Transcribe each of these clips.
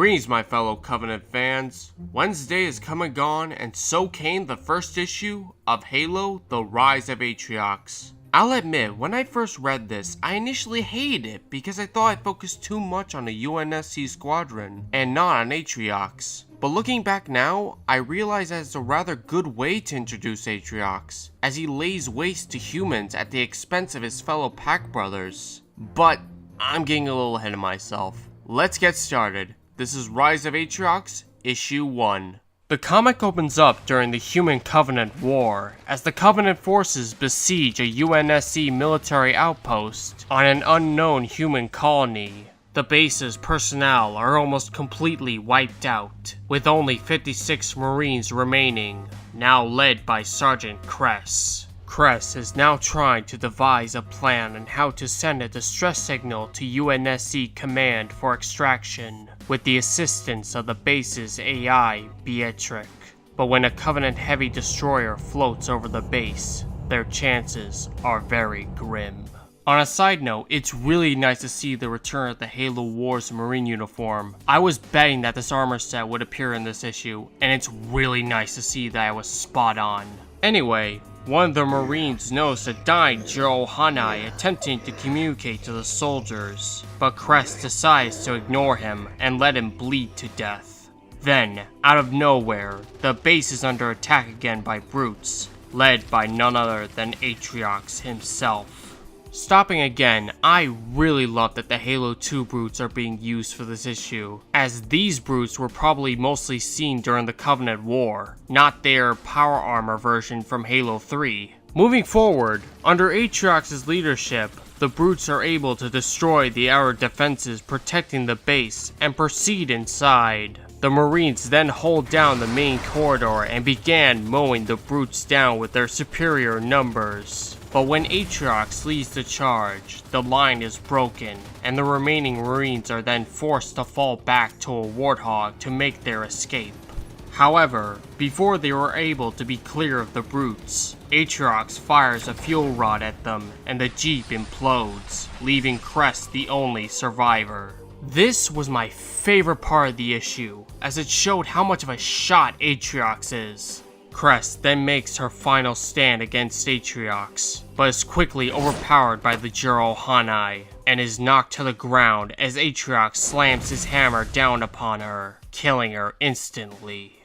Greetings, my fellow Covenant fans. Wednesday has come and gone, and so came the first issue of Halo: The Rise of Atriox. I'll admit, when I first read this, I initially hated it because I thought it focused too much on the UNSC squadron and not on Atriox. But looking back now, I realize that it's a rather good way to introduce Atriox, as he lays waste to humans at the expense of his fellow pack brothers. But I'm getting a little ahead of myself. Let's get started. This is Rise of Atriox, Issue 1. The comic opens up during the Human-Covenant War, as the Covenant forces besiege a UNSC military outpost on an unknown human colony. The base's personnel are almost completely wiped out, with only 56 Marines remaining, now led by Sergeant Kress. Kress is now trying to devise a plan on how to send a distress signal to UNSC command for extraction, with the assistance of the base's AI, Beatrix. But when a Covenant-heavy destroyer floats over the base, their chances are very grim. On a side note, it's really nice to see the return of the Halo Wars Marine uniform. I was betting that this armor set would appear in this issue, and it's really nice to see that I was spot on. Anyway, one of the Marines noticed a dying Jiro Hanai attempting to communicate to the soldiers, but Kress decides to ignore him and let him bleed to death. Then, out of nowhere, the base is under attack again by brutes, led by none other than Atriox himself. Stopping again, I really love that the Halo 2 brutes are being used for this issue, as these brutes were probably mostly seen during the Covenant War, not their power armor version from Halo 3. Moving forward, under Atriox's leadership, the brutes are able to destroy the outer defenses protecting the base and proceed inside. The Marines then hold down the main corridor and began mowing the brutes down with their superior numbers. But when Atriox leads the charge, the line is broken, and the remaining Marines are then forced to fall back to a Warthog to make their escape. However, before they were able to be clear of the brutes, Atriox fires a fuel rod at them, and the Jeep implodes, leaving Kress the only survivor. This was my favorite part of the issue, as it showed how much of a shot Atriox is. Kress then makes her final stand against Atriox, but is quickly overpowered by the Jiro Hanai, and is knocked to the ground as Atriox slams his hammer down upon her, killing her instantly.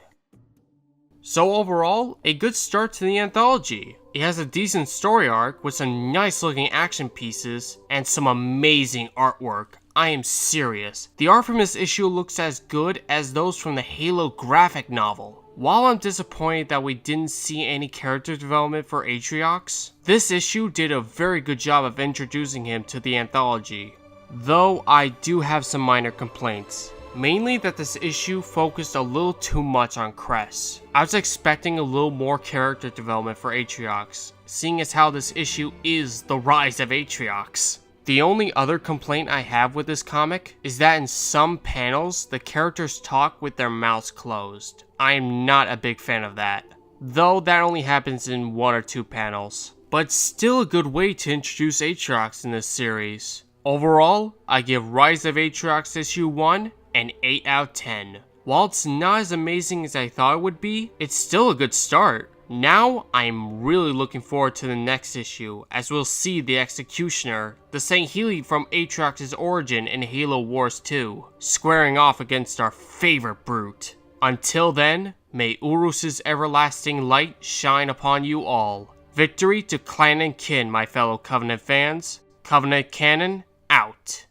So overall, a good start to the anthology. It has a decent story arc with some nice looking action pieces and some amazing artwork. I am serious. The art from this issue looks as good as those from the Halo graphic novel. While I'm disappointed that we didn't see any character development for Atriox, this issue did a very good job of introducing him to the anthology. Though I do have some minor complaints. Mainly that this issue focused a little too much on Kress. I was expecting a little more character development for Atriox, seeing as how this issue is the Rise of Atriox. The only other complaint I have with this comic is that in some panels, the characters talk with their mouths closed. I am not a big fan of that, though that only happens in 1 or 2 panels. But still a good way to introduce Atriox in this series. Overall, I give Rise of Atriox issue 1 an 8 out of 10. While it's not as amazing as I thought it would be, it's still a good start. Now, I'm really looking forward to the next issue, as we'll see the Executioner, the Sangheili from Atriox's origin in Halo Wars 2, squaring off against our favorite brute. Until then, may Urus's everlasting light shine upon you all. Victory to Clan and Kin, my fellow Covenant fans. Covenant Cannon, out.